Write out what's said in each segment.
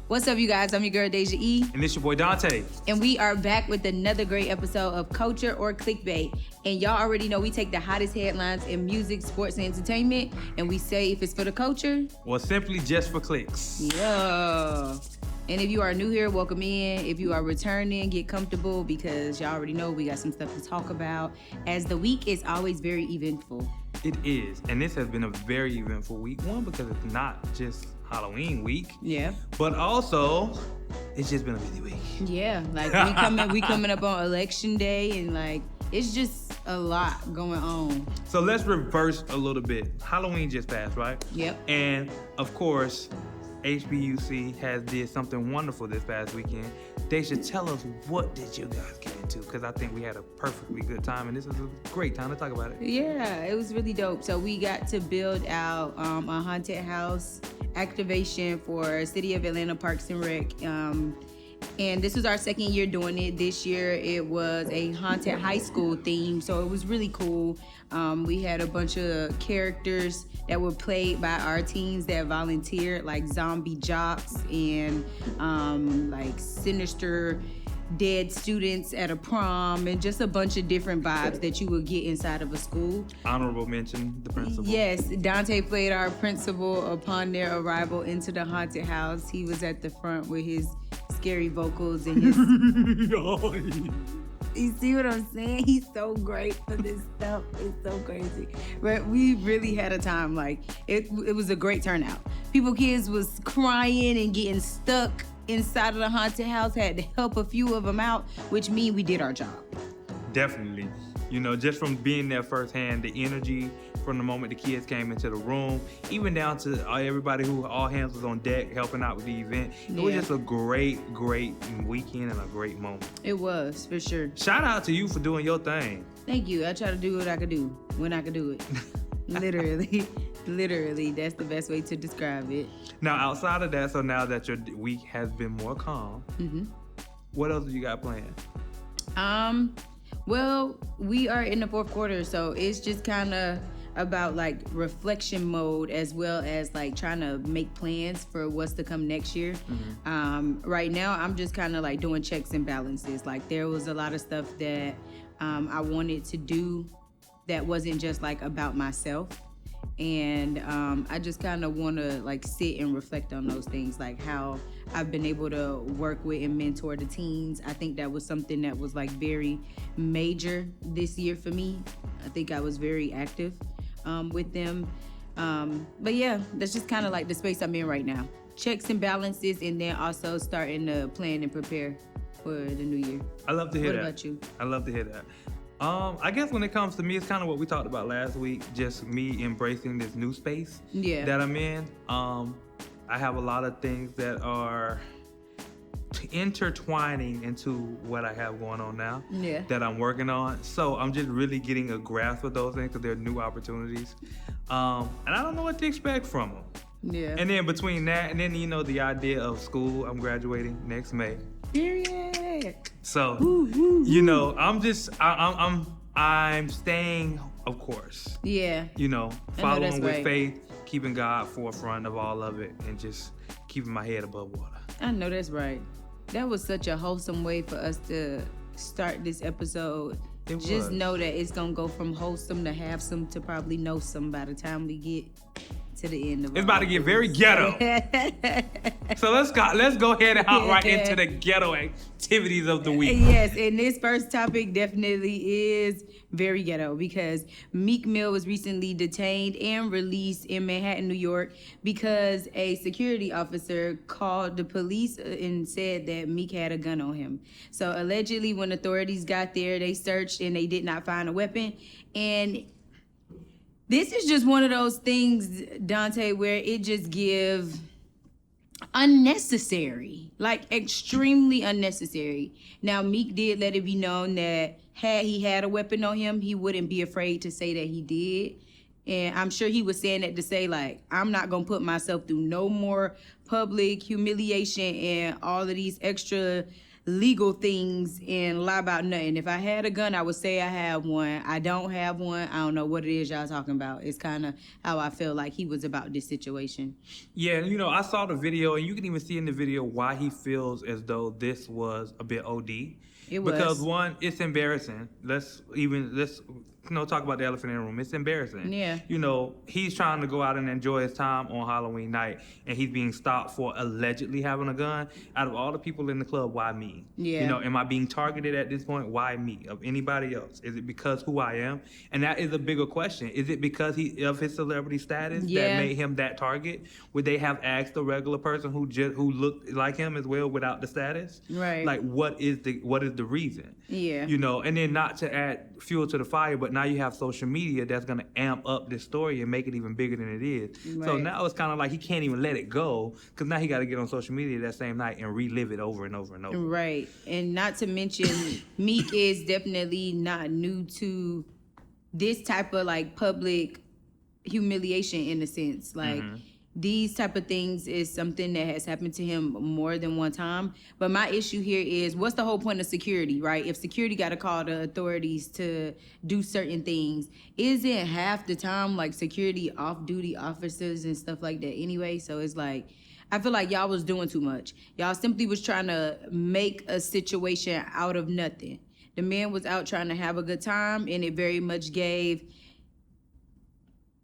What's up, you guys? I'm your girl, Deja E. And this your boy, Dante. And we are back with another great episode of Culture or Clickbait. And y'all already know we take the hottest headlines in music, sports, and entertainment, and we say if it's for the culture, or simply just for clicks. Yeah. And if you are new here, welcome in. If you are returning, get comfortable because y'all already know we got some stuff to talk about. As the week is always very eventful. It is. And this has been a very eventful week. One, because it's not just Halloween week. Yeah. But also, it's just been a busy week. Yeah. Like we coming up on election day and like it's just a lot going on. So let's reverse a little bit. Halloween just passed, right? Yep. And of course, HBUC has did something wonderful this past weekend. They should tell us, what did you guys get into? Because I think we had a perfectly good time, and this is a great time to talk about it. Yeah, it was really dope. So we got to build out a haunted house activation for City of Atlanta Parks and Rec. And this was our second year doing it. This year it was a haunted high school theme, so it was really cool. We had a bunch of characters that were played by our teens that volunteered, like zombie jocks and like sinister dead students at a prom, and just a bunch of different vibes that you would get inside of a school. Honorable mention, the principal. Yes, Dante played our principal upon their arrival into the haunted house. He was at the front with his scary vocals and his... You see what I'm saying? He's so great for this stuff. It's so crazy. But we really had a time. Like, it was a great turnout. Kids was crying and getting stuck inside of the haunted house. Had to help a few of them out, which means we did our job. Definitely. You know, just from being there firsthand, the energy from the moment the kids came into the room, even down to everybody who all hands was on deck helping out with the event. It was just a great weekend and a great moment. It was, for sure. Shout out to you for doing your thing. Thank you. I try to do what I could do when I could do it. Literally, that's the best way to describe it. Now, outside of that, so now that your week has been more calm, what else do you got planned? Well, we are in the fourth quarter, so it's just kind of about like reflection mode as well as like trying to make plans for what's to come next year. Right now, I'm just kind of like doing checks and balances. Like there was a lot of stuff that I wanted to do that wasn't just like about myself. And I just kind of want to like sit and reflect on those things, like how I've been able to work with and mentor the teens. I think that was something that was like very major this year for me. I think I was very active with them. But yeah, that's just kind of like the space I'm in right now. Checks and balances, and then also starting to plan and prepare for the new year. I love to hear that. What about you? I love to hear that. I guess when it comes to me, it's kind of what we talked about last week, just me embracing this new space that I'm in. I have a lot of things that are intertwining into what I have going on now that I'm working on. So I'm just really getting a grasp of those things because they're new opportunities. And I don't know what to expect from them. Yeah. And then between that and then, you know, the idea of school, I'm graduating next May. Period. So, you know, I'm staying, of course. Yeah. You know, following with right. faith, keeping God forefront of all of it, and just keeping my head above water. I know that's right. That was such a wholesome way for us to start this episode. Just know that it's gonna go from wholesome to have some to probably know some by the time we get to the end of it. It's about to get very ghetto. So let's go ahead and hop right into the ghetto activities of the week. Yes, and this first topic definitely is very ghetto because Meek Mill was recently detained and released in Manhattan, New York, because a security officer called the police and said that Meek had a gun on him. So allegedly, when authorities got there, they searched and they did not find a weapon. And this is just one of those things, Dante, where it just gives unnecessary, like extremely unnecessary. Now, Meek did let it be known that had he had a weapon on him, he wouldn't be afraid to say that he did. And I'm sure he was saying that to say, like, I'm not going to put myself through no more public humiliation and all of these extra legal things and lie about nothing. If I had a gun, I would say I have one. I don't have one. I don't know what it is y'all talking about. It's kind of how I feel like he was about this situation. Yeah, you know, I saw the video, and you can even see in the video why he feels as though this was a bit OD. It was. Because one, it's embarrassing. Let's talk about the elephant in the room. It's embarrassing. Yeah. You know, he's trying to go out and enjoy his time on Halloween night, and he's being stopped for allegedly having a gun. Out of all the people in the club, why me? Yeah. You know, am I being targeted at this point? Why me? Of anybody else? Is it because who I am? And that is a bigger question. Is it because of his celebrity status that made him that target? Would they have asked a regular person who looked like him as well without the status? Right. Like, what is the reason? Yeah. You know, and then not to add fuel to the fire, but now you have social media that's going to amp up this story and make it even bigger than it is. Right. So now it's kind of like he can't even let it go because now he got to get on social media that same night and relive it over and over and over. Right. And not to mention, Meek is definitely not new to this type of like public humiliation in a sense. Like, these type of things is something that has happened to him more than one time. But my issue here is, what's the whole point of security, right? If security got to call the authorities to do certain things, isn't half the time like security off-duty officers and stuff like that anyway? So it's like, I feel like y'all was doing too much. Y'all simply was trying to make a situation out of nothing. The man was out trying to have a good time, and it very much gave...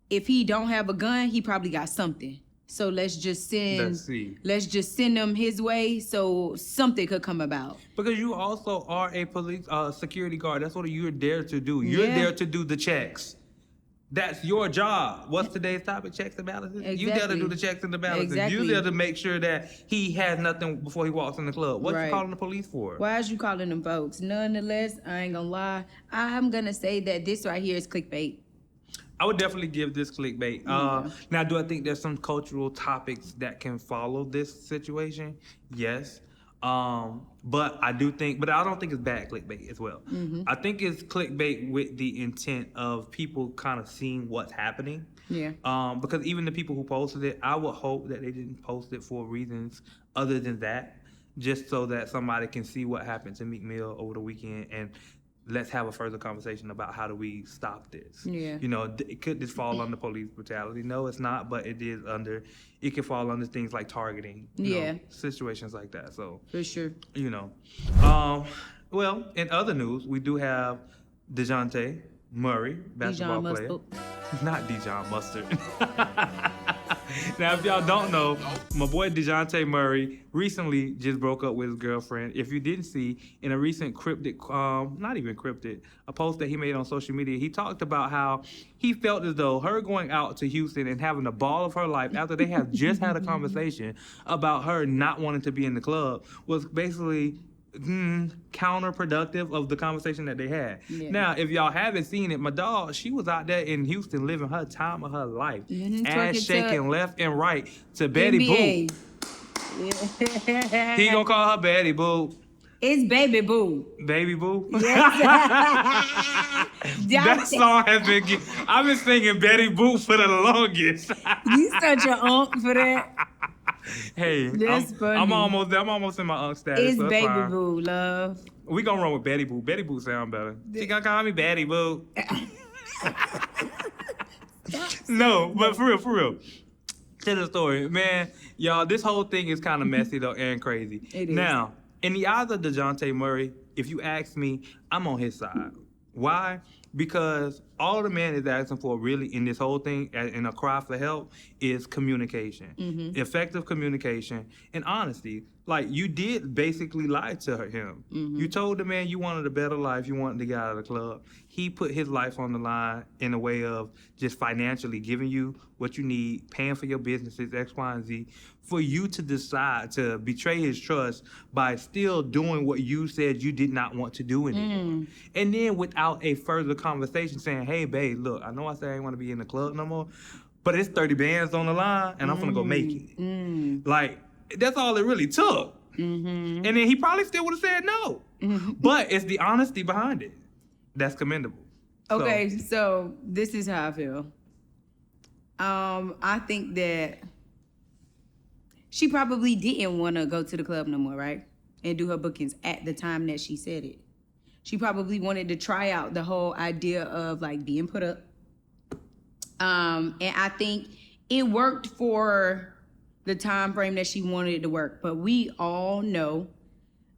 If he don't have a gun, he probably got something. So let's just send him his way so something could come about. Because you also are a police security guard. That's what you're there to do. You're there to do the checks. That's your job. What's today's topic? Checks and balances? Exactly. You there to do the checks and the balances. Exactly. You there to make sure that he has nothing before he walks in the club. What you calling the police for? Why is you calling them folks? Nonetheless, I ain't gonna lie. I'm gonna say that this right here is clickbait. I would definitely give this clickbait. Now, do I think there's some cultural topics that can follow this situation? Yes. But I don't think it's bad clickbait as well. I think it's clickbait with the intent of people kind of seeing what's happening. Yeah. Because even the people who posted it, I would hope that they didn't post it for reasons other than that, just so that somebody can see what happened to Meek Mill over the weekend and let's have a further conversation about how do we stop this. Yeah. You know, could this fall under police brutality? No, it's not, but it can fall under things like targeting. You know, situations like that. So for sure. You know. Well, in other news, we do have DeJounte Murray, basketball player. Not Dijon Mustard. Now, if y'all don't know, my boy DeJounte Murray recently just broke up with his girlfriend. If you didn't see, in a recent a post that he made on social media, he talked about how he felt as though her going out to Houston and having the ball of her life after they have just had a conversation about her not wanting to be in the club was basically counterproductive of the conversation that they had. Yeah. Now, if y'all haven't seen it, my dog, she was out there in Houston living her time of her life. Ass shaking left and right to Betty Boo. He gonna call her Betty Boo. It's Baby Boo. Baby Boo? Yes. That song has been... I've been singing Betty Boo for the longest. You such an unk for that. Hey, I'm almost in my unk status. It's so Baby fine. Boo, love. We gonna run with Betty Boo. Betty Boo sound better. She gonna call me Betty Boo. No, but for real. To the story, man, y'all, this whole thing is kind of messy though and crazy. It is. Now, in the eyes of DeJounte Murray, if you ask me, I'm on his side. Why? Because all the man is asking for really in this whole thing, in a cry for help, is communication. Effective communication and honesty. Like, you did basically lie to him. You told the man you wanted a better life, you wanted to get out of the club. He put his life on the line in a way of just financially giving you what you need, paying for your businesses, X, Y, and Z, for you to decide to betray his trust by still doing what you said you did not want to do anymore. And then without a further conversation saying, hey, babe, look, I know I said I didn't want to be in the club no more, but it's 30 bands on the line, and I'm gonna go make it. Like, that's all it really took. And then he probably still would have said no. But it's the honesty behind it that's commendable. Okay, so this is how I feel. I think that she probably didn't want to go to the club no more, right? and do her bookings at the time that she said it. She probably wanted to try out the whole idea of like being put up. And I think it worked for the time frame that she wanted it to work. But we all know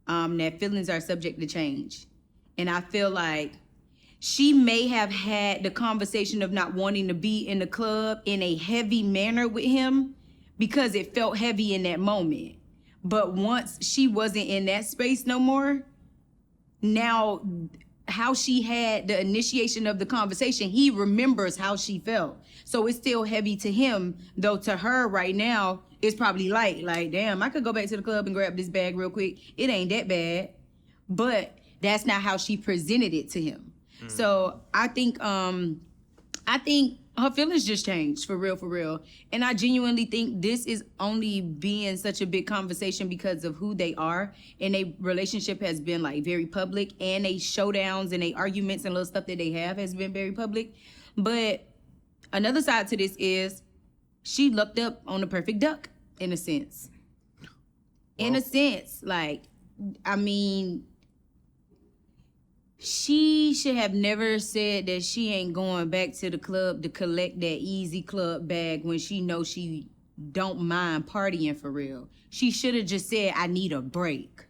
that feelings are subject to change. And I feel like she may have had the conversation of not wanting to be in the club in a heavy manner with him because it felt heavy in that moment. But once she wasn't in that space no more, now how she had the initiation of the conversation, he remembers how she felt. So it's still heavy to him, though to her right now, it's probably light. Like, damn, I could go back to the club and grab this bag real quick. It ain't that bad. But that's not how she presented it to him. So I think her feelings just changed, for real. And I genuinely think this is only being such a big conversation because of who they are. And their relationship has been like very public, and they showdowns and they arguments and little stuff that they have has been very public. But another side to this is she looked up on the perfect duck, in a sense. In a sense, like, I mean, she should have never said that she ain't going back to the club to collect that easy club bag when she knows she don't mind partying for real. She should have just said, I need a break.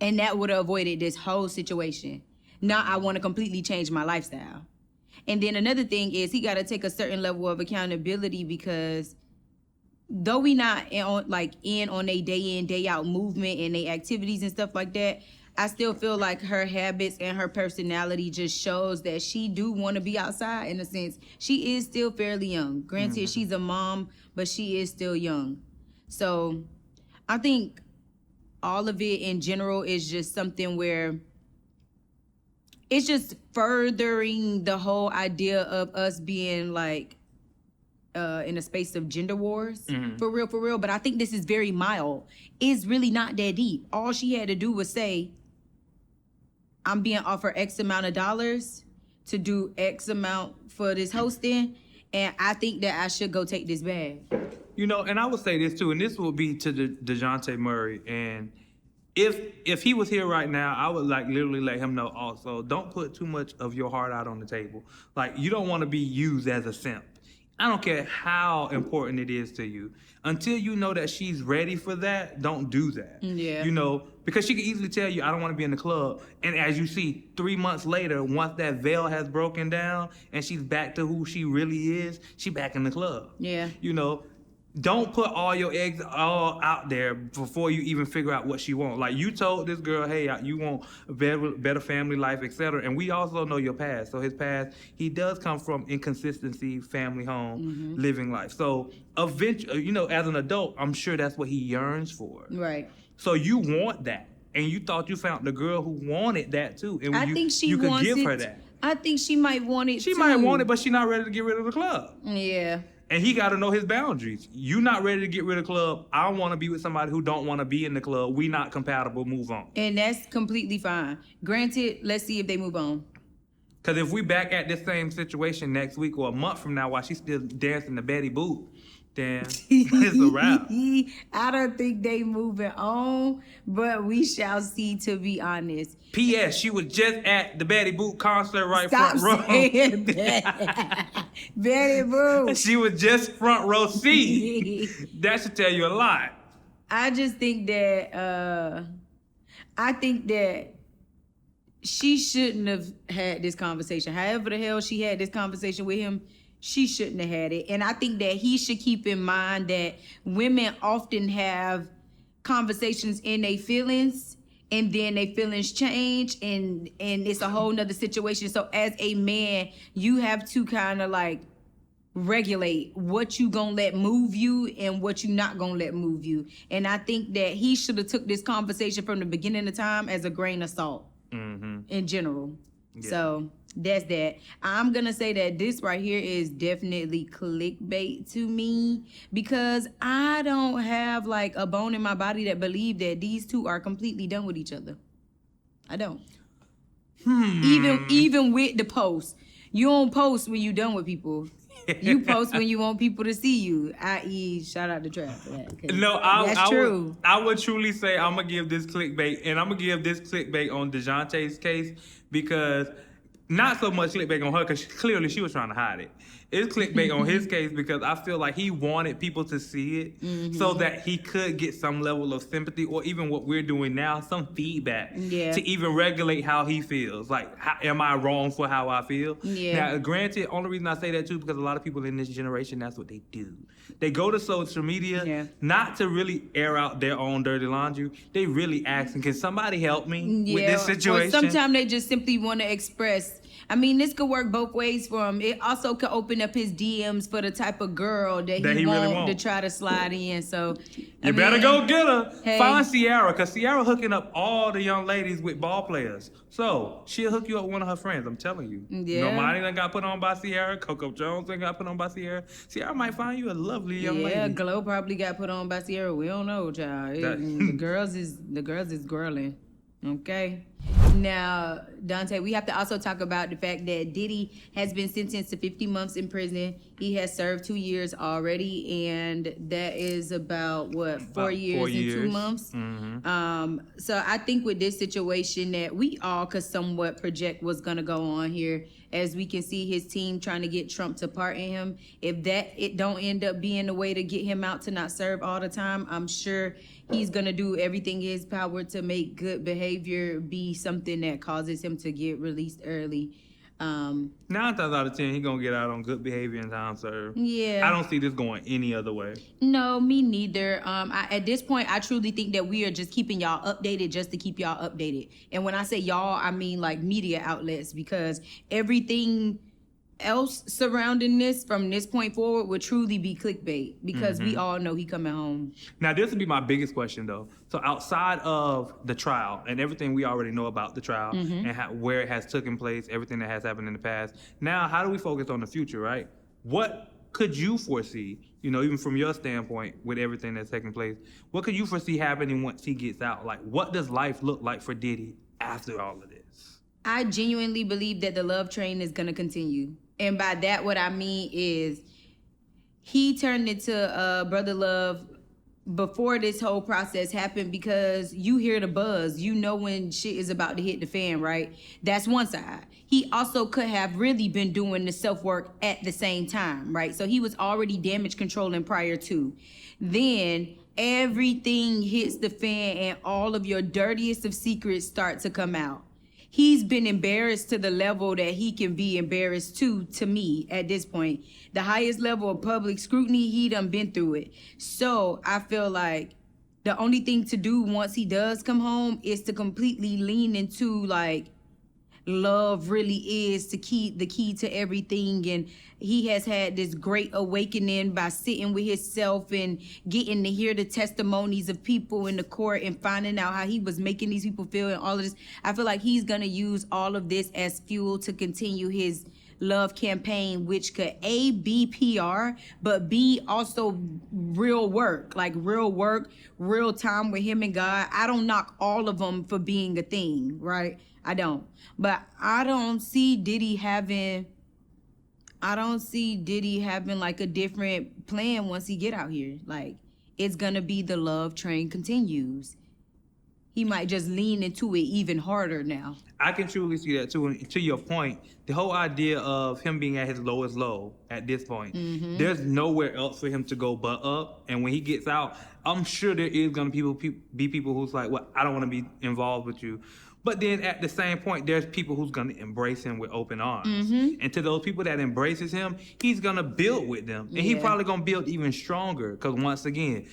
And that would have avoided this whole situation. Now I want to completely change my lifestyle. And then another thing is he got to take a certain level of accountability, because though we not in on a day in, day out movement and they activities and stuff like that, I still feel like her habits and her personality just shows that she do want to be outside in a sense. She is still fairly young. Granted, she's a mom, but she is still young. So I think all of it in general is just something where it's just furthering the whole idea of us being like in a space of gender wars, for real. But I think this is very mild. It's really not that deep. All she had to do was say, I'm being offered X amount of dollars to do X amount for this hosting, and I think that I should go take this bag. You know, and I would say this too, and this will be to DeJounte Murray. And if he was here right now, I would like literally let him know also, don't put too much of your heart out on the table. Like, you don't want to be used as a simp. I don't care how important it is to you. Until you know that she's ready for that, don't do that. Yeah. You know, because she can easily tell you, I don't want to be in the club. And as you see, 3 months later, once that veil has broken down and she's back to who she really is, she back in the club. Yeah. You know, don't put all your eggs all out there before you even figure out what she wants. Like, you told this girl, hey, you want a better family life, etc. And we also know your past. So his past, he does come from inconsistency, family home, living life. So eventually, you know, as an adult, I'm sure that's what he yearns for. Right. So you want that. And you thought you found the girl who wanted that too. And I think she you could wants give it. her that. I think she might want it She too. might want it, but she's not ready to get rid of the club. Yeah. And he got to know his boundaries. You not ready to get rid of the club. I want to be with somebody who don't want to be in the club. We not compatible. Move on. And that's completely fine. Granted, let's see if they move on. Because if we back at this same situation next week or a month from now while she's still dancing the Betty Boop, then it's a wrap. I don't think they moving on, but we shall see, to be honest. P.S. She was just at the Betty Boop concert Stop front row. saying that. Betty Boop. She was just front row seat. That should tell you a lot. I just think that she shouldn't have had this conversation. However the hell she had this conversation with him, she shouldn't have had it. And I think that he should keep in mind that women often have conversations in their feelings, and then their feelings change, and it's a whole nother situation. So as a man, you have to kind of like regulate what you gonna let move you and what you not gonna let move you. And I think that he should have took this conversation from the beginning of time as a grain of salt in general. Yeah. So that's that. I'm gonna say that this right here is definitely clickbait to me, because I don't have like a bone in my body that believe that these two are completely done with each other. I don't. Even with the post, you don't post when you done with people. You post when you want people to see you, i.e., shout out to Trap for that. No, that's true. I would truly say I'm gonna give this clickbait, and I'm gonna give this clickbait on DeJounte's case because not so much clickbait on her because clearly she was trying to hide it. It's clickbait on his case because I feel like he wanted people to see it so that he could get some level of sympathy or even what we're doing now, some feedback to even regulate how he feels. Like, am I wrong for how I feel? Yeah. Now, granted, only reason I say that too because a lot of people in this generation, that's what they do. They go to social media not to really air out their own dirty laundry. They really asking, can somebody help me with this situation? Or sometimes they just simply want to express. I mean, this could work both ways for him. It also could open up his DMs for the type of girl that he really wants to try to slide in. So you better go get her. Find Ciara, because Ciara hooking up all the young ladies with ball players. So she'll hook you up with one of her friends. I'm telling you. Nobody done got put on by Ciara. Coco Jones done got put on by Ciara. Ciara might find you a lovely young lady. Yeah, Glow probably got put on by Ciara. We don't know, child. The girls is girling. Okay. Now, Dante, we have to also talk about the fact that Diddy has been sentenced to 50 months in prison. He has served 2 years already, and that is about, what, 4 years and 2 months? So I think with this situation that we all could somewhat project what's going to go on here, as we can see his team trying to get Trump to pardon him. If it don't end up being the way to get him out to not serve all the time, I'm sure he's going to do everything in his power to make good behavior be something that causes him to get released early. 9 times out of 10, he's going to get out on good behavior and time served. Yeah. I don't see this going any other way. No, me neither. At this point, I truly think that we are just keeping y'all updated just to keep y'all updated. And when I say y'all, I mean like media outlets, because everything else surrounding this from this point forward would truly be clickbait, because we all know he coming home. Now, this would be my biggest question, though. So outside of the trial and everything we already know about the trial and where it has taken place, everything that has happened in the past, now how do we focus on the future, right? What could you foresee, even from your standpoint with everything that's taking place, what could you foresee happening once he gets out? Like, what does life look like for Diddy after all of this? I genuinely believe that the love train is going to continue. And by that, what I mean is he turned into Brother Love before this whole process happened, because you hear the buzz. You know when shit is about to hit the fan, right? That's one side. He also could have really been doing the self-work at the same time, right? So he was already damage controlling prior to. Then everything hits the fan and all of your dirtiest of secrets start to come out. He's been embarrassed to the level that he can be embarrassed to me at this point. The highest level of public scrutiny, he done been through it. So I feel like the only thing to do once he does come home is to completely lean into like love really is the key to everything. And he has had this great awakening by sitting with himself and getting to hear the testimonies of people in the court and finding out how he was making these people feel and all of this. I feel like he's going to use all of this as fuel to continue his love campaign, which could A, be PR, but B, also real work, real time with him and God. I don't knock all of them for being a thing, right? I don't. But I don't see Diddy having like a different plan once he get out here. Like, it's gonna be the love train continues. He might just lean into it even harder now. I can truly see that too. And to your point, the whole idea of him being at his lowest low at this point, there's nowhere else for him to go but up. And when he gets out, I'm sure there is gonna be people who's like, well, I don't want to be involved with you. But then at the same point, there's people who's going to embrace him with open arms. And to those people that embraces him, he's going to build with them. And he's probably going to build even stronger. Because once again,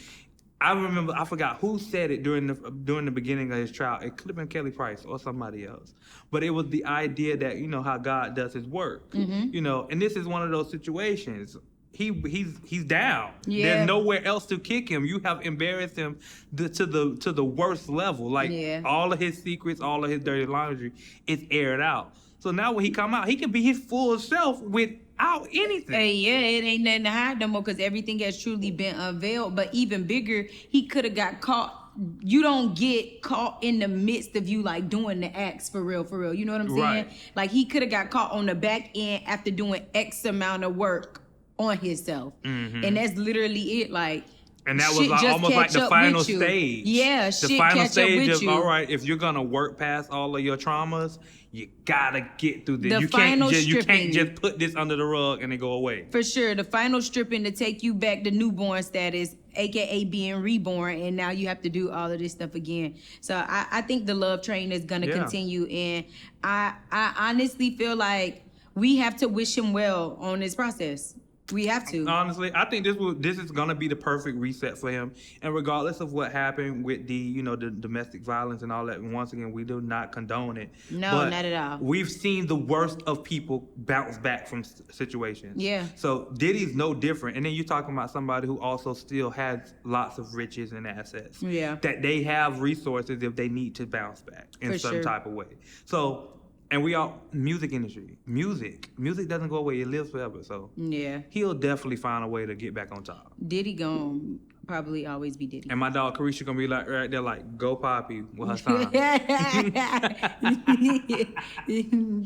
I forgot who said it during the beginning of his trial. It could have been Kelly Price or somebody else. But it was the idea that, how God does his work. And this is one of those situations. He's down. Yeah. There's nowhere else to kick him. You have embarrassed him to the worst level. Like all of his secrets, all of his dirty laundry is aired out. So now when he come out, he can be his full self without anything. It ain't nothing to hide no more, because everything has truly been unveiled. But even bigger, he could have got caught. You don't get caught in the midst of you like doing the acts for real. You know what I'm saying? Right. Like he could have got caught on the back end after doing X amount of work on himself. And that's literally it. Like, and that was shit like, just almost like catch the up final with you. stage. Yeah, the shit final catch up stage with of, you. all right, if you're gonna work past all of your traumas, you gotta get through this. The You final can't stripping. just put this under the rug and it go away. For sure, the final stripping to take you back to newborn status, aka being reborn, and now you have to do all of this stuff again. So I think the love train is gonna continue, and I honestly feel like we have to wish him well on this process. We have to. Honestly, I think this is gonna be the perfect reset for him. And regardless of what happened with the domestic violence and all that, and once again, we do not condone it. No, but not at all. We've seen the worst of people bounce back from situations. Yeah. So Diddy's no different. And then you're talking about somebody who also still has lots of riches and assets. Yeah. That they have resources if they need to bounce back in some type of way. So. And we all music industry. Music doesn't go away. It lives forever. So yeah, he'll definitely find a way to get back on top. Diddy gonna probably always be Diddy. And my dog Carisha gonna be like right there, like, go Poppy with her son.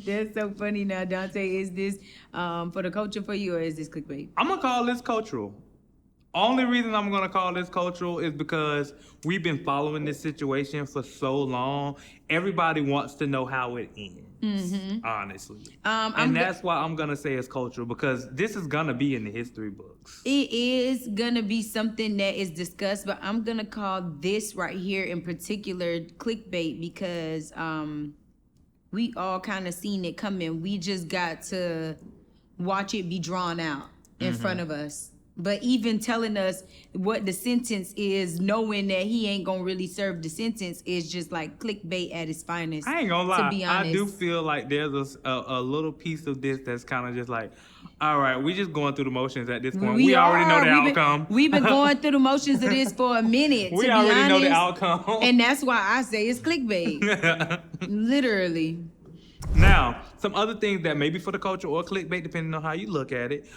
That's so funny. Now, Dante, is this for the culture for you, or is this clickbait? I'm gonna call this cultural. Only reason I'm gonna call this cultural is because we've been following this situation for so long. Everybody wants to know how it ends, honestly. And that's why I'm gonna say it's cultural, because this is gonna be in the history books. It is gonna be something that is discussed, but I'm gonna call this right here in particular clickbait, because we all kind of seen it coming. We just got to watch it be drawn out in front of us. But even telling us what the sentence is, knowing that he ain't gonna really serve the sentence, is just like clickbait at its finest. I ain't gonna lie. To be honest. I do feel like there's a little piece of this that's kind of just like, all right, we just going through the motions at this point. We already know the outcome. We've been going through the motions of this for a minute. We to already be honest, know the outcome. And that's why I say it's clickbait. Literally. Now, some other things that maybe for the culture or clickbait, depending on how you look at it,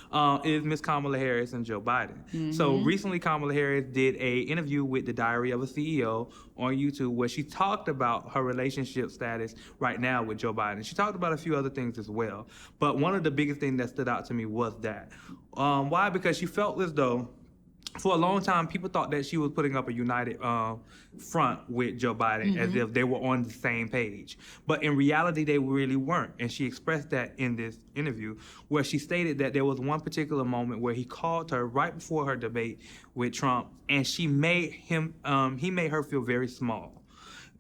is Miss Kamala Harris and Joe Biden. So recently, Kamala Harris did a interview with the Diary of a CEO on YouTube, where she talked about her relationship status right now with Joe Biden. She talked about a few other things as well. But one of the biggest things that stood out to me was that. Why? Because she felt as though, for a long time, people thought that she was putting up a united front with Joe Biden, as if they were on the same page. But in reality, they really weren't. And she expressed that in this interview, where she stated that there was one particular moment where he called her right before her debate with Trump, and he made her feel very small.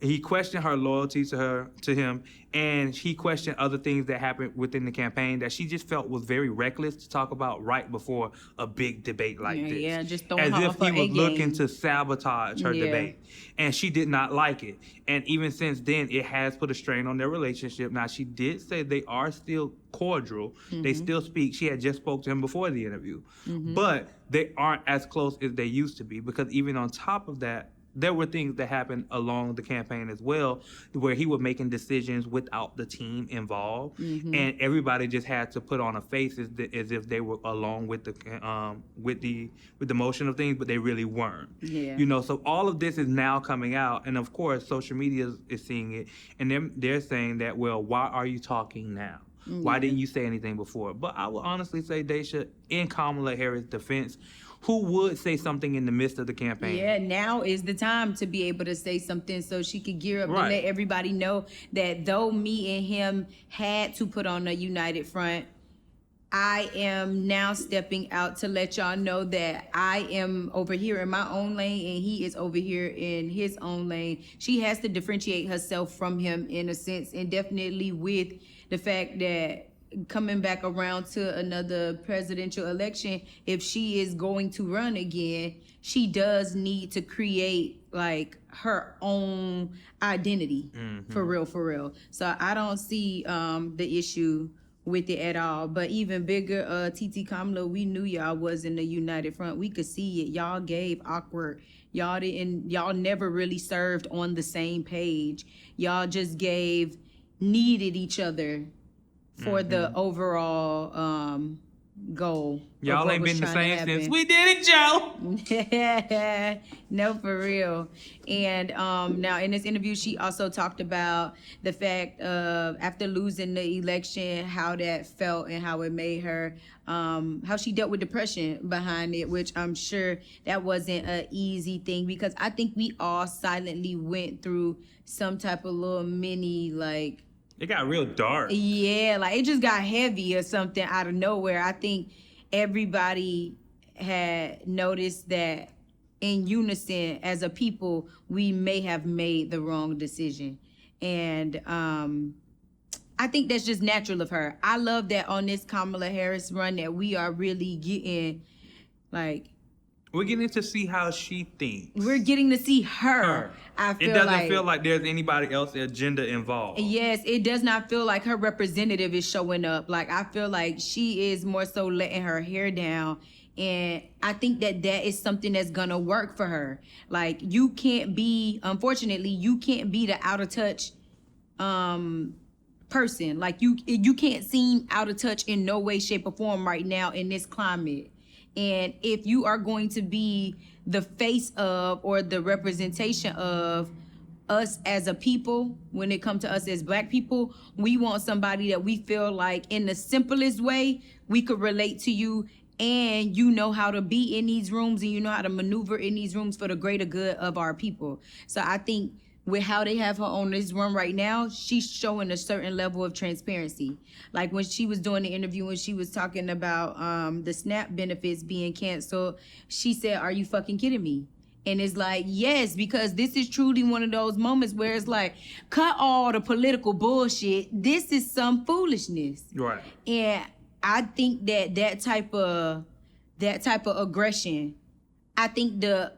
He questioned her loyalty to him, and he questioned other things that happened within the campaign that she just felt was very reckless to talk about right before a big debate like this. Yeah, just throwing as her if off her he was A-game. looking to sabotage her debate. And she did not like it. And even since then, it has put a strain on their relationship. Now, she did say they are still cordial. They still speak. She had just spoke to him before the interview. But they aren't as close as they used to be, because even on top of that, there were things that happened along the campaign as well, where he was making decisions without the team involved, and everybody just had to put on a face as if they were along with the motion of things, but they really weren't. Yeah. So all of this is now coming out, and of course, social media is seeing it, and they're saying that, well, why are you talking now? Why didn't you say anything before? But I will honestly say, Daisha, in Kamala Harris' defense, who would say something in the midst of the campaign? Yeah, now is the time to be able to say something so she could gear up and let everybody know that though me and him had to put on a united front, I am now stepping out to let y'all know that I am over here in my own lane and he is over here in his own lane. She has to differentiate herself from him in a sense, and definitely with the fact that coming back around to another presidential election, if she is going to run again, she does need to create like her own identity for real. So I don't see the issue with it at all. But even bigger, TT Kamala, we knew y'all was in the united front. We could see it. Y'all gave awkward. Y'all never really served on the same page. Y'all just needed each other for the overall goal. Y'all ain't been the same since we did it, Joe. No, for real. And now in this interview, she also talked about the fact of after losing the election, how that felt and how it made her, how she dealt with depression behind it, which I'm sure that wasn't an easy thing, because I think we all silently went through some type of little mini, like, it got real dark. Yeah, like it just got heavy or something out of nowhere. I think everybody had noticed that in unison as a people, we may have made the wrong decision. And I think that's just natural of her. I love that on this Kamala Harris run that we are really getting, like, we're getting to see how she thinks. We're getting to see her. I feel it doesn't feel like there's anybody else's agenda involved. Yes, it does not feel like her representative is showing up. Like, I feel like she is more so letting her hair down. And I think that that is something that's going to work for her. Like, you can't be, unfortunately, you can't be the out of touch person. Like, you can't seem out of touch in no way, shape, or form right now in this climate. And if you are going to be the face of or the representation of us as a people, when it comes to us as Black people, we want somebody that we feel like in the simplest way, we could relate to you, and you know how to be in these rooms and you know how to maneuver in these rooms for the greater good of our people. So I think with how they have her on this run right now, she's showing a certain level of transparency. Like when she was doing the interview and she was talking about the SNAP benefits being canceled, she said, "Are you fucking kidding me?" And it's like, yes, because this is truly one of those moments where it's like, cut all the political bullshit. This is some foolishness. Right. And I think that type of aggression, I think the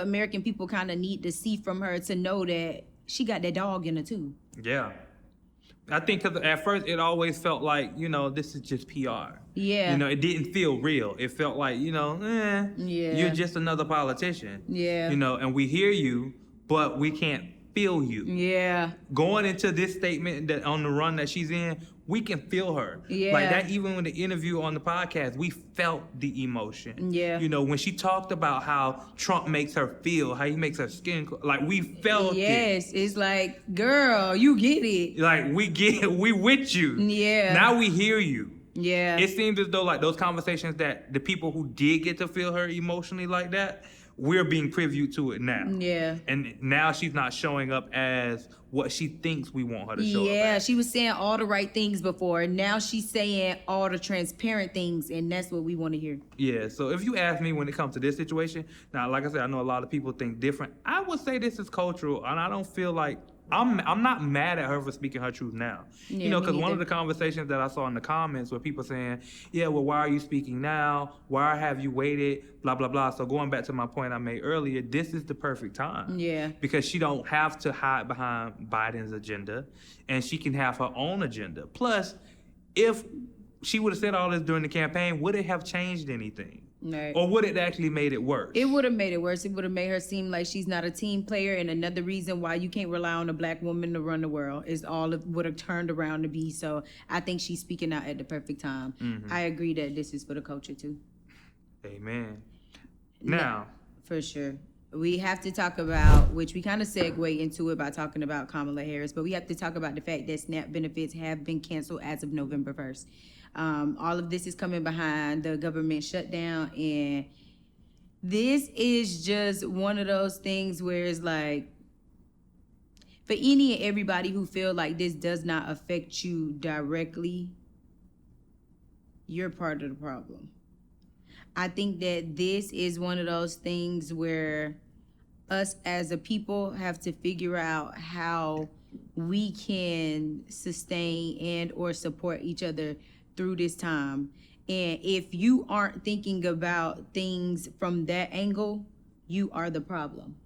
American people kind of need to see from her to know that she got that dog in her too. Yeah. I think because at first it always felt like, this is just PR. Yeah. It didn't feel real. It felt like, Yeah. you're just another politician. Yeah. And we hear you, but we can't feel you. Yeah. Going into this statement that on the run that she's in, we can feel her. Yeah. Like that, even with the interview on the podcast, we felt the emotion. Yeah. When she talked about how Trump makes her feel, how he makes her skin, like we felt it. Yes, it's like, girl, you get it. Like we with you. Yeah. Now we hear you. Yeah. It seems as though like those conversations that the people who did get to feel her emotionally like that, we're being privy to it now. Yeah. And now she's not showing up as what she thinks we want her to show up Yeah, as. she was saying all the right things before. Now she's saying all the transparent things, and that's what we want to hear. Yeah, so if you ask me when it comes to this situation, now, like I said, I know a lot of people think different. I would say this is cultural, and I don't feel like I'm not mad at her for speaking her truth now. Yeah, Because one of the conversations that I saw in the comments were people saying, yeah, well, why are you speaking now? Why have you waited? Blah, blah, blah. So going back to my point I made earlier, this is the perfect time. Yeah. Because she don't have to hide behind Biden's agenda, and she can have her own agenda. Plus, if she would have said all this during the campaign, would it have changed anything? Right. Or would it actually made it worse? It would have made it worse. It would have made her seem like she's not a team player, and another reason why you can't rely on a Black woman to run the world is all it would have turned around to be. So I think she's speaking out at the perfect time. Mm-hmm. I agree that this is for the culture too. Amen. Now, for sure. We have to talk about, which we kind of segue into it by talking about Kamala Harris, but we have to talk about the fact that SNAP benefits have been canceled as of November 1st. All of this is coming behind the government shutdown, and this is just one of those things where it's like, for any and everybody who feel like this does not affect you directly, you're part of the problem. I think that this is one of those things where us as a people have to figure out how we can sustain and or support each other through this time. And if you aren't thinking about things from that angle, you are the problem.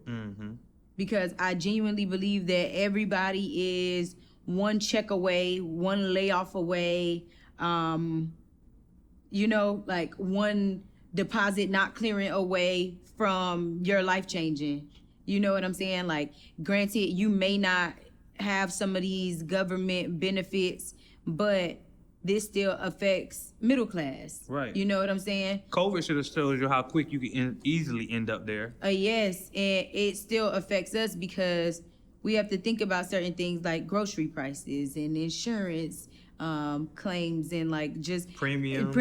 mm-hmm. Because I genuinely believe that everybody is one check away, one layoff away, like one deposit not clearing away from your life changing. You know what I'm saying? Like, granted, you may not have some of these government benefits, but this still affects middle class. Right. You know what I'm saying? COVID should have showed you how quick you can easily end up there. Yes, and it still affects us because we have to think about certain things like grocery prices and insurance claims and like just Premiums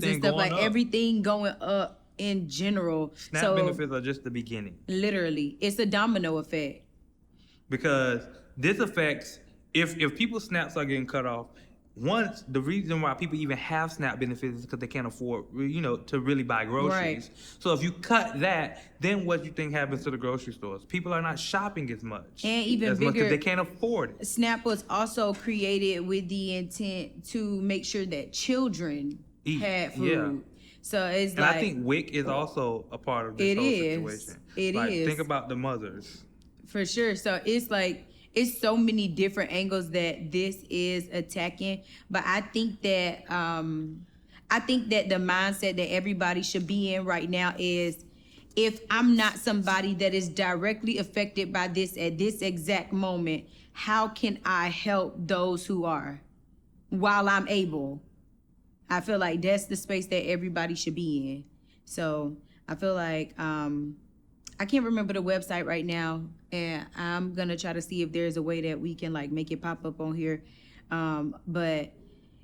and stuff, like up. everything going up in general. SNAP benefits are just the beginning. Literally, it's a domino effect. Because this affects, if people's SNAPs are getting cut off, the reason why people even have SNAP benefits is because they can't afford, to really buy groceries. Right. So if you cut that, then what you think happens to the grocery stores? People are not shopping as much. And even as bigger, much because they can't afford it. SNAP was also created with the intent to make sure that children had food. Yeah. So it's and I think WIC is also a part of this whole situation. It is. Think about the mothers. For sure. So it's like, it's so many different angles that this is attacking. But I think that the mindset that everybody should be in right now is, if I'm not somebody that is directly affected by this at this exact moment, how can I help those who are while I'm able? I feel like that's the space that everybody should be in. So I feel like I can't remember the website right now, and I'm gonna try to see if there's a way that we can like make it pop up on here. But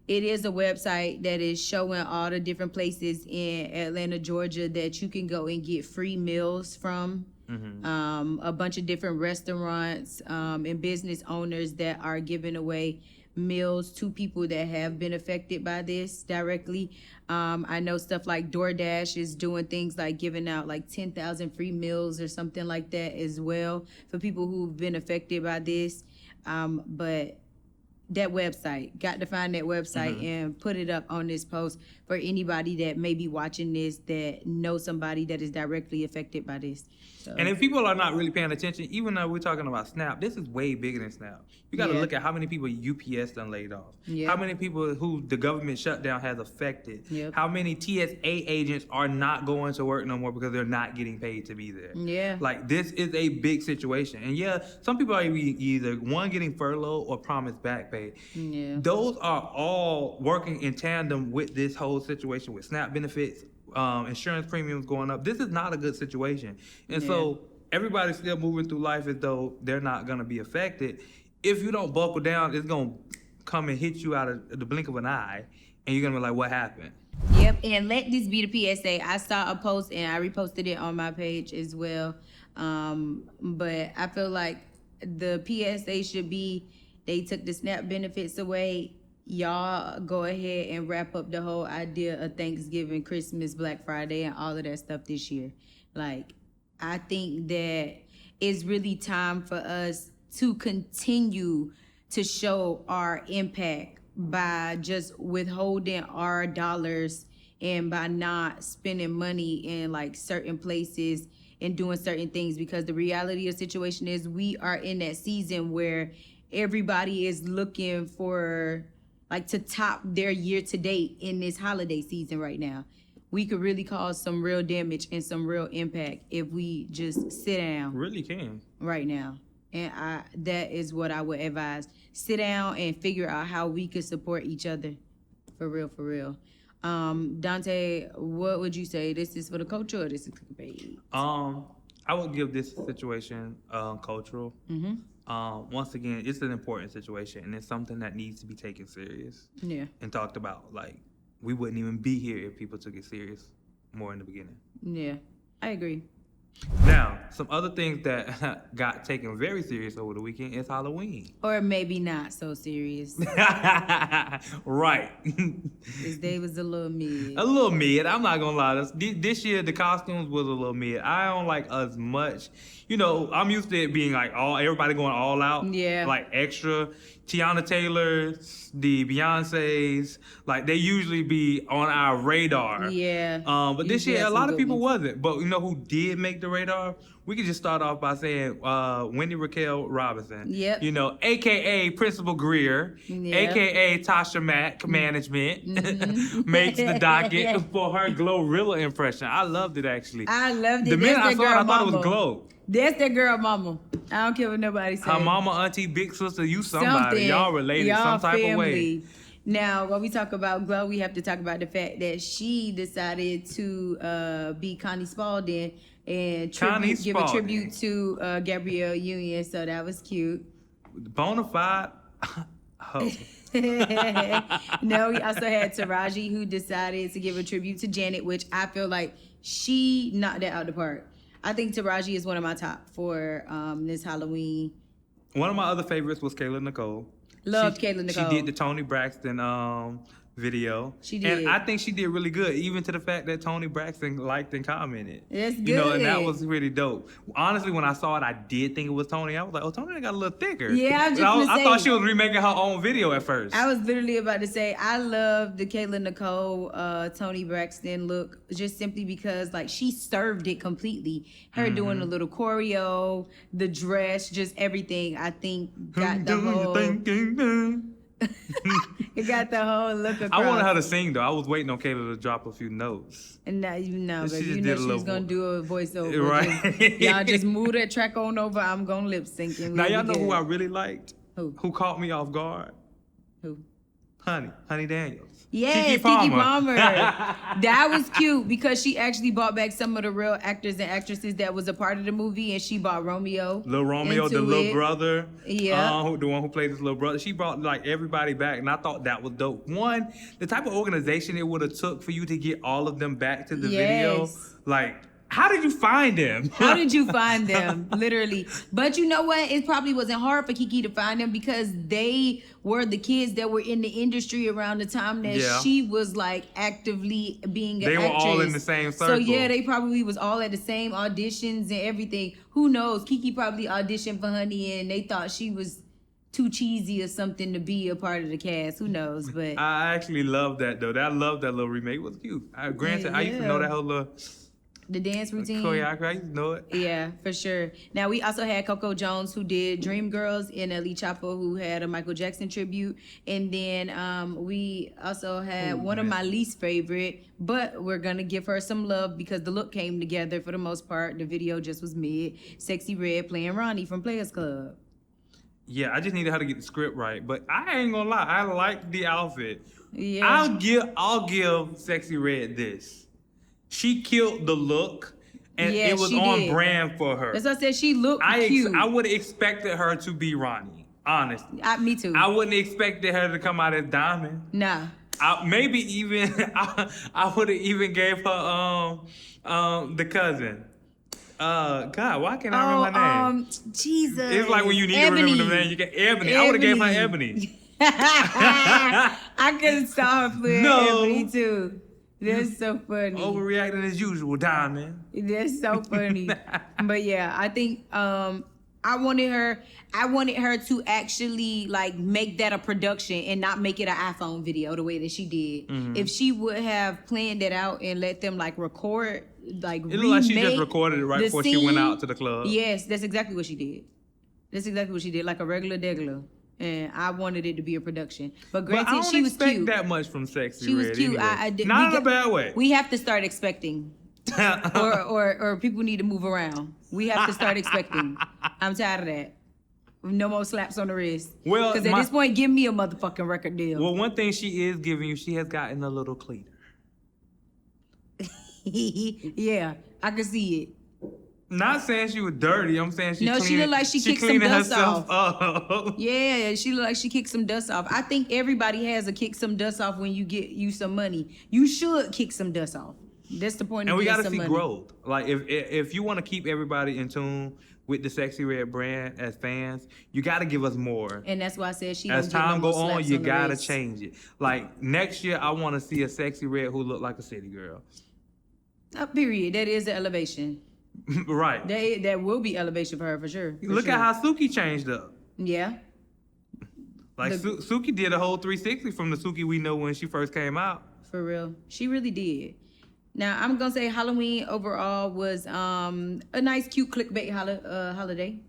it is a website that is showing all the different places in Atlanta, Georgia that you can go and get free meals from. Mm-hmm. A bunch of different restaurants and business owners that are giving away meals to people that have been affected by this directly. I know stuff like DoorDash is doing things like giving out like 10,000 free meals or something like that as well for people who've been affected by this. But that website, got to find that website mm-hmm. and put it up on this post for anybody that may be watching this that knows somebody that is directly affected by this. So. And if people are not really paying attention, even though we're talking about SNAP, this is way bigger than SNAP. You got to look at how many people UPS done laid off. Yeah. How many people who the government shutdown has affected. Yep. How many TSA agents are not going to work no more because they're not getting paid to be there. Yeah. Like, this is a big situation. And yeah, some people are either one, getting furloughed or promised back pay. Yeah. Those are all working in tandem with this whole situation with SNAP benefits, insurance premiums going up. This is not a good situation. And so everybody's still moving through life as though they're not going to be affected. If you don't buckle down, it's going to come and hit you out of the blink of an eye, and you're going to be like, what happened? Yep, and let this be the PSA. I saw a post, and I reposted it on my page as well. But I feel like the PSA should be, they took the SNAP benefits away. Y'all go ahead and wrap up the whole idea of Thanksgiving, Christmas, Black Friday, and all of that stuff this year. Like, I think that it's really time for us to continue to show our impact by just withholding our dollars and by not spending money in like certain places and doing certain things, because the reality of the situation is we are in that season where everybody is looking for like to top their year to date in this holiday season right now. We could really cause some real damage and some real impact if we just sit down. Really can. Right now. And that is what I would advise. Sit down and figure out how we could support each other. For real, for real. Dante, what would you say? This is for the culture or this is clickbait? I would give this situation cultural. Mm-hmm. Once again, it's an important situation, and it's something that needs to be taken serious. Yeah. And talked about. Like, we wouldn't even be here if people took it serious more in the beginning. Yeah, I agree. Now, some other things that got taken very serious over the weekend is Halloween. Or maybe not so serious. Right. This day was a little mid. A little mid. I'm not going to lie. This year, the costumes was a little mid. I don't like as much. You know, I'm used to it being like everybody going all out. Yeah. Like extra. Tiana Taylor's, the Beyonce's, like they usually be on our radar. Yeah. But this year, a lot of people wasn't. But you know who did make the radar? We could just start off by saying Wendy Raquel Robinson. Yep. You know, AKA Principal Greer, AKA Tasha Mack Management, makes the docket for her Glorilla impression. I loved it actually. I loved it. The minute I saw it, I thought it was Glow. That's that girl mama. I don't care what nobody says. Her mama, auntie, big sister, you somebody. Y'all related some type of way. Now, when we talk about Glow, we have to talk about the fact that she decided to be Connie Spalding and give a tribute to Gabrielle Union. So that was cute. Bonafide. Oh. No, we also had Taraji, who decided to give a tribute to Janet, which I feel like she knocked that out the park. I think Taraji is one of my top for this Halloween. One of my other favorites was Kayla Nicole. Loved Kayla Nicole. She did the Toni Braxton video. She did. And I think she did really good, even to the fact that Toni Braxton liked and commented. That's good. You know, and that was really dope. Honestly, when I saw it, I did think it was Toni. I was like, oh, Toni got a little thicker. Yeah, I thought she was remaking her own video at first. I was literally about to say, I love the Kayla Nicole, Toni Braxton look, just simply because, like, she served it completely. Her doing the little choreo, the dress, just everything, I think got the whole... It got the whole look across. I wanted her to sing though. I was waiting on Kayla to drop a few notes. And now you know, She baby, just you did know a she's gonna do a voiceover. Right. Y'all just move that track on over. I'm gonna lip sync. Now y'all know who I really liked? Who? Who caught me off guard? Who? Honey Daniels. Yes, Keke Palmer. That was cute because she actually brought back some of the real actors and actresses that was a part of the movie, and she brought Romeo. Lil Romeo, the little brother. Yeah. The one who played his little brother. She brought like everybody back, and I thought that was dope. One, the type of organization it would have took for you to get all of them back to the video. Like, how did you find them? How did you find them? Literally. But you know what? It probably wasn't hard for Keke to find them because they were the kids that were in the industry around the time that she was like actively being an actress. They were all in the same circle. So yeah, they probably was all at the same auditions and everything. Who knows? Keke probably auditioned for Honey and they thought she was too cheesy or something to be a part of the cast. Who knows? But I actually love that though. I love that little remake. It was cute. Granted, I used to know that whole little... The dance routine. Choreography, I used to know it. Yeah, for sure. Now, we also had Coco Jones, who did Dreamgirls, and Ali Chapo, who had a Michael Jackson tribute. And then we also had one of my least favorite, but we're going to give her some love because the look came together for the most part. The video just was mid. Sexy Red playing Ronnie from Players Club. Yeah, I just needed her to get the script right. But I ain't going to lie. I liked the outfit. Yeah. I'll give Sexy Red this. She killed the look, and it was on brand for her. That's what I said. She looked cute. I would have expected her to be Ronnie, honestly. Me too. I wouldn't have expected her to come out as Diamond. Nah. Maybe even, I would have even gave her the cousin. God, why can't I remember her name? Jesus. It's like when you need to remember the name, you get Ebony. I would have gave her Ebony. I could have saw her playing Ebony too. That's so funny. Overreacting as usual, Diamond. That's so funny. But yeah, I think I wanted her to actually like make that a production and not make it an iPhone video the way that she did. Mm-hmm. If she would have planned it out and let them like record, like it looked like she just recorded it right before she went out to the club. Yes, that's exactly what she did. Like a regular degular. And I wanted it to be a production. But granted, she was cute. I don't expect that much from Sexy Red. She was cute. Anyway. Not in a bad way. We have to start expecting. or people need to move around. We have to start expecting. I'm tired of that. No more slaps on the wrist. Well, because at this point, give me a motherfucking record deal. Well, one thing she is giving you, she has gotten a little cleaner. Yeah, I can see it. Not saying she was dirty. I'm saying she she looked like she kicked some dust off. Up. Yeah, she looked like she kicked some dust off. I think everybody has a kick some dust off when you get you some money. You should kick some dust off. That's the point. And we gotta see growth. Like if you want to keep everybody in tune with the Sexy Red brand as fans, you got to give us more. And that's why I said as time go on, you got to change it. Like next year, I want to see a Sexy Red who look like a city girl. Period. That is the elevation. Right. That will be elevation for her for sure. Look at how Suki changed up. Yeah. Like Suki did a whole 360 from the Suki we know when she first came out. For real. She really did. Now, I'm going to say Halloween overall was a nice, cute clickbait holiday.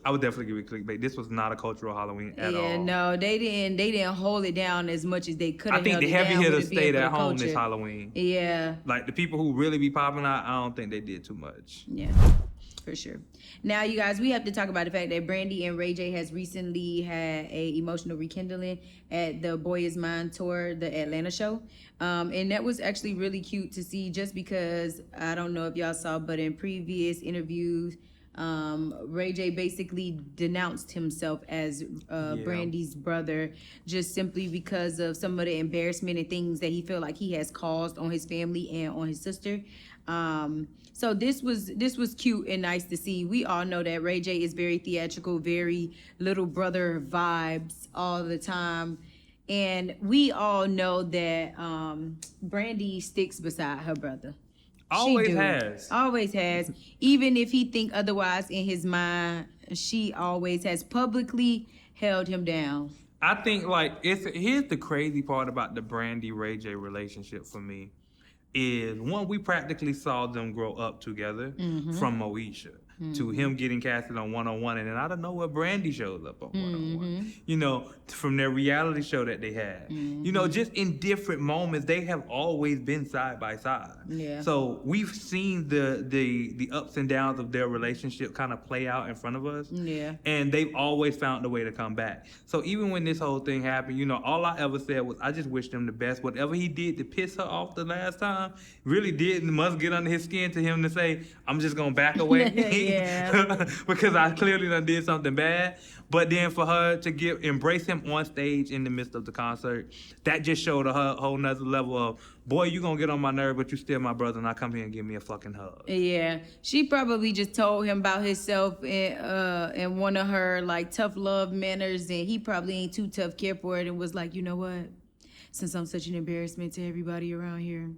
I would definitely give it clickbait. This was not a cultural Halloween at all. Yeah, no, they didn't hold it down as much as they could have. I think the heavy hitters stayed at home this Halloween. Yeah. Like the people who really be popping out, I don't think they did too much. Yeah. For sure. Now, you guys, we have to talk about the fact that Brandy and Ray J has recently had a emotional rekindling at the Boy Is Mine tour, the Atlanta show. And that was actually really cute to see, just because, I don't know if y'all saw, but in previous interviews, Ray J basically denounced himself as Brandy's brother, just simply because of some of the embarrassment and things that he felt like he has caused on his family and on his sister. So this was cute and nice to see. We all know that Ray J is very theatrical, very little brother vibes all the time. And we all know that Brandy sticks beside her brother. Always has. Always has. Even if he think otherwise in his mind, she always has publicly held him down. I think, like, here's the crazy part about the Brandy Ray J relationship for me. Is one, we practically saw them grow up together from Moesha to him getting casted on 101, and then out of nowhere Brandy shows up on 101. You know, from their reality show that they had. You know, just in different moments, they have always been side by side. Yeah. So we've seen the ups and downs of their relationship kind of play out in front of us. Yeah. And they've always found a way to come back. So even when this whole thing happened, you know, all I ever said was, I just wish them the best. Whatever he did to piss her off the last time, really must get under his skin to him to say, I'm just gonna back away. Yeah. Because I clearly done did something bad. But then for her to embrace him on stage in the midst of the concert, that just showed a whole nother level of, boy, you gonna get on my nerve, but you still my brother, and I come here and give me a fucking hug. Yeah, she probably just told him about himself in one of her like tough love manners, and he probably ain't too tough care for it, and was like, you know what? Since I'm such an embarrassment to everybody around here,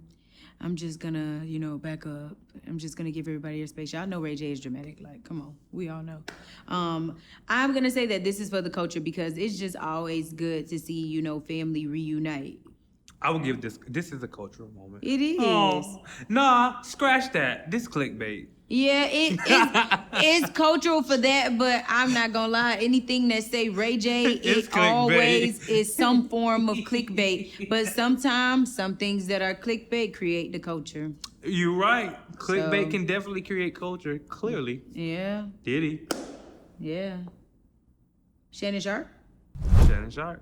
I'm just gonna, you know, back up. I'm just gonna give everybody their space. Y'all know Ray J is dramatic. Like, come on, we all know. I'm gonna say that this is for the culture, because it's just always good to see, you know, family reunite. I would give this is a cultural moment. It is. Oh, nah, scratch that. This clickbait. Yeah, it's cultural for that, but I'm not gonna lie. Anything that say Ray J, it always is some form of clickbait. But sometimes some things that are clickbait create the culture. You're right. Clickbait can definitely create culture. Clearly. Yeah. Diddy. Yeah. Shannon Sharp. Shannon Sharp.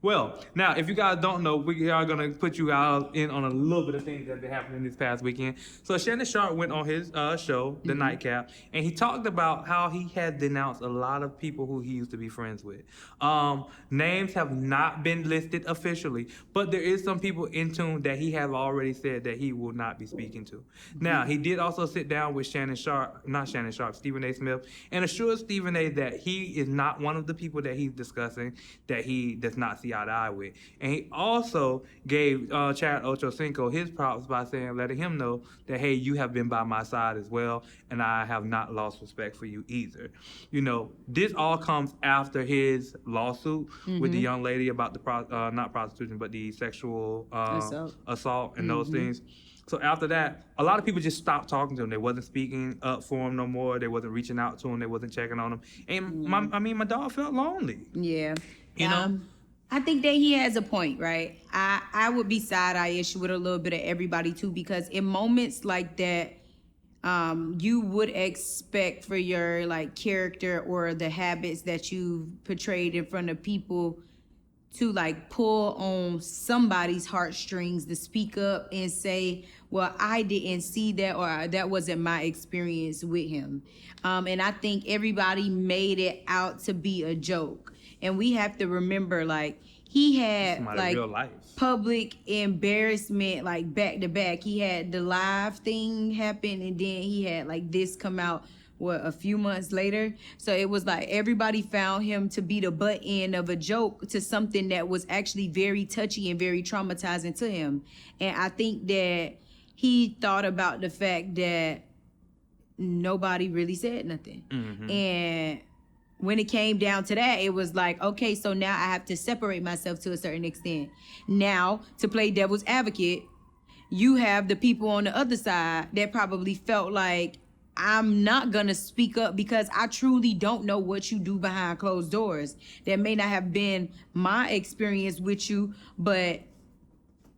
Well, now, if you guys don't know, we are going to put you out in on a little bit of things that have been happening this past weekend. So Shannon Sharp went on his show, The Nightcap, and he talked about how he had denounced a lot of people who he used to be friends with. Names have not been listed officially, but there is some people in tune that he has already said that he will not be speaking to. Now, he did also sit down with Stephen A. Smith, and assured Stephen A. that he is not one of the people that he's discussing, that he does not see eye to eye with. And he also gave Chad Ochocinco his props by letting him know that, hey, you have been by my side as well, and I have not lost respect for you either. You know, this all comes after his lawsuit with the young lady about the not prostitution, but the sexual assault and those things. So after that, a lot of people just stopped talking to him. They wasn't speaking up for him no more. They wasn't reaching out to him. They wasn't checking on him. And my dog felt lonely. Yeah. You know? I think that he has a point, right? I would be side-eye-ish with a little bit of everybody too, because in moments like that, you would expect for your like character or the habits that you've portrayed in front of people to like pull on somebody's heartstrings, to speak up and say, well, I didn't see that, or that wasn't my experience with him. And I think everybody made it out to be a joke. And we have to remember, like, he had like public embarrassment like back to back. He had the live thing happen, and then he had like this come out a few months later. So it was like everybody found him to be the butt end of a joke to something that was actually very touchy and very traumatizing to him. And I think that he thought about the fact that nobody really said nothing. And when it came down to that, it was like, okay, so now I have to separate myself to a certain extent. Now, to play devil's advocate, you have the people on the other side that probably felt like, I'm not going to speak up because I truly don't know what you do behind closed doors. That may not have been my experience with you, but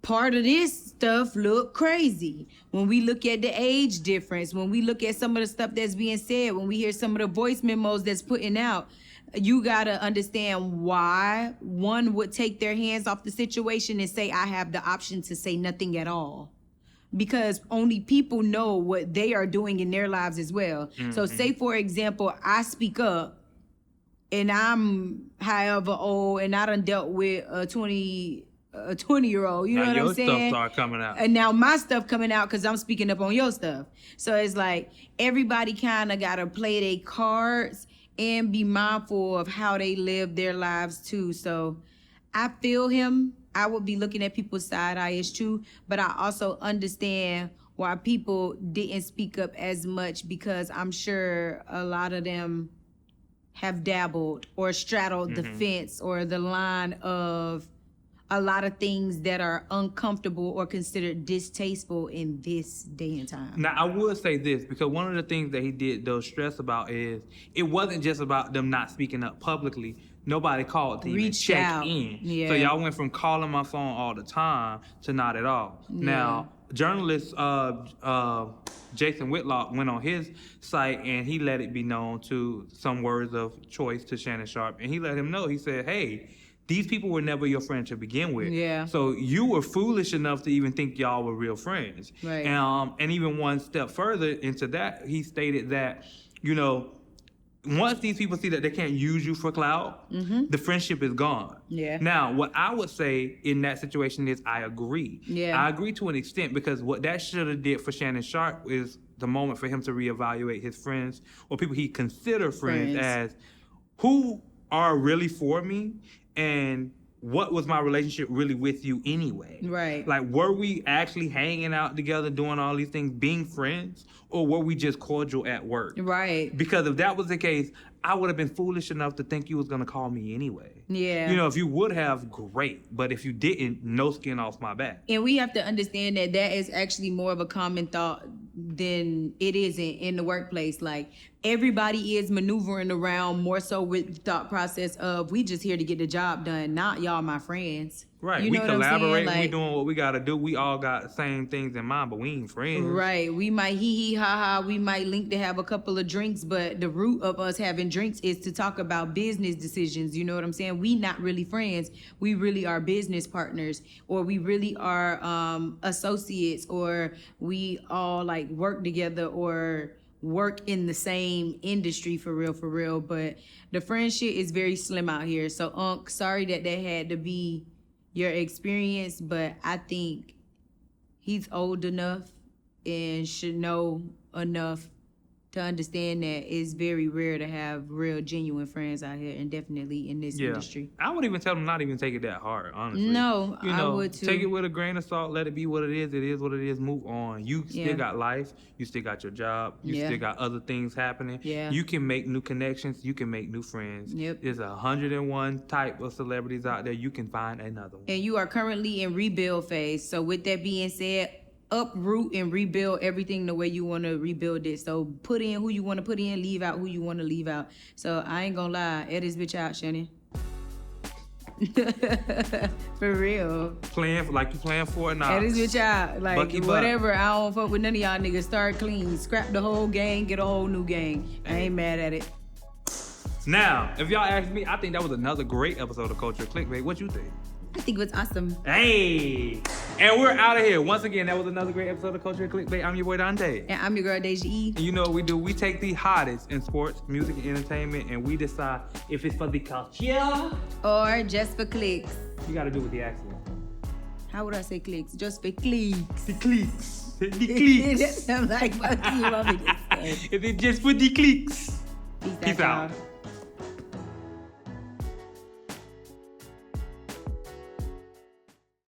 part of this stuff look crazy. When we look at the age difference, when we look at some of the stuff that's being said, when we hear some of the voice memos that's putting out, you gotta understand why one would take their hands off the situation and say, I have the option to say nothing at all. Because only people know what they are doing in their lives as well. Mm-hmm. So say, for example, I speak up and I'm however old and I done dealt with a 20-year-old, you know what I'm saying? Now your stuff start coming out. And now my stuff coming out because I'm speaking up on your stuff. So it's like everybody kind of got to play their cards and be mindful of how they live their lives too. So I feel him. I would be looking at people's side eye is true, but I also understand why people didn't speak up as much because I'm sure a lot of them have dabbled or straddled the fence or the line of a lot of things that are uncomfortable or considered distasteful in this day and time. Now, I would say this, because one of the things that he did, though, stress about is it wasn't just about them not speaking up publicly. Nobody called to even check in. Yeah. So y'all went from calling my phone all the time to not at all. Yeah. Now, journalist Jason Whitlock went on his site and he let it be known to some words of choice to Shannon Sharpe. And he let him know, he said, hey, these people were never your friend to begin with. Yeah. So you were foolish enough to even think y'all were real friends. Right. And even one step further into that, he stated that, you know, once these people see that they can't use you for clout, the friendship is gone. Yeah. Now, what I would say in that situation is I agree. Yeah. I agree to an extent because what that should have did for Shannon Sharpe is the moment for him to reevaluate his friends or people he consider friends as who are really for me and what was my relationship really with you anyway? Right. Like, were we actually hanging out together, doing all these things, being friends? Or were we just cordial at work? Right. Because if that was the case, I would have been foolish enough to think you was going to call me anyway. Yeah. You know, if you would have, great. But if you didn't, no skin off my back. And we have to understand that that is actually more of a common thought than it is in the workplace. Like, everybody is maneuvering around more so with the thought process of we just here to get the job done, not y'all my friends. Right. You know we collaborate, like, we doing what we got to do. We all got the same things in mind, but we ain't friends. Right. We might hee ha ha. We might link to have a couple of drinks, but the root of us having drinks is to talk about business decisions. You know what I'm saying? We not really friends. We really are business partners, or we really are associates, or we all like work together or work in the same industry for real. But the friendship is very slim out here. So, Unc, sorry that had to be your experience, but I think he's old enough and should know enough to understand that it's very rare to have real, genuine friends out here, and definitely in this industry. I would even tell them not even take it that hard, honestly. No, you know, I would too. Take it with a grain of salt, let it be what it is. It is what it is, move on. You still got life, you still got your job, you still got other things happening. Yeah. You can make new connections, you can make new friends. Yep. There's 101 type of celebrities out there, you can find another one. And you are currently in rebuild phase, so with that being said, uproot and rebuild everything the way you want to rebuild it. So put in who you want to put in, leave out who you want to leave out. So I ain't gonna lie, edit this bitch out, Shannon. For real. Playing like you playing Fortnite. Edit this bitch out. Like Bucky whatever. Buck. I don't fuck with none of y'all niggas. Start clean. Scrap the whole gang. Get a whole new gang. I ain't mad at it. Now, if y'all ask me, I think that was another great episode of Culture Clickbait. What you think? I think it was awesome. Hey! And we're out of here. Once again, that was another great episode of Culture Clickbait. I'm your boy Dante. And I'm your girl Deja E. And you know what we do? We take the hottest in sports, music, and entertainment, and we decide if it's for the culture or just for clicks. You gotta do with the accent. How would I say clicks? Just for clicks. The clicks. The clicks. That sounds like what you want me to say. If it's just for the clicks. Peace out.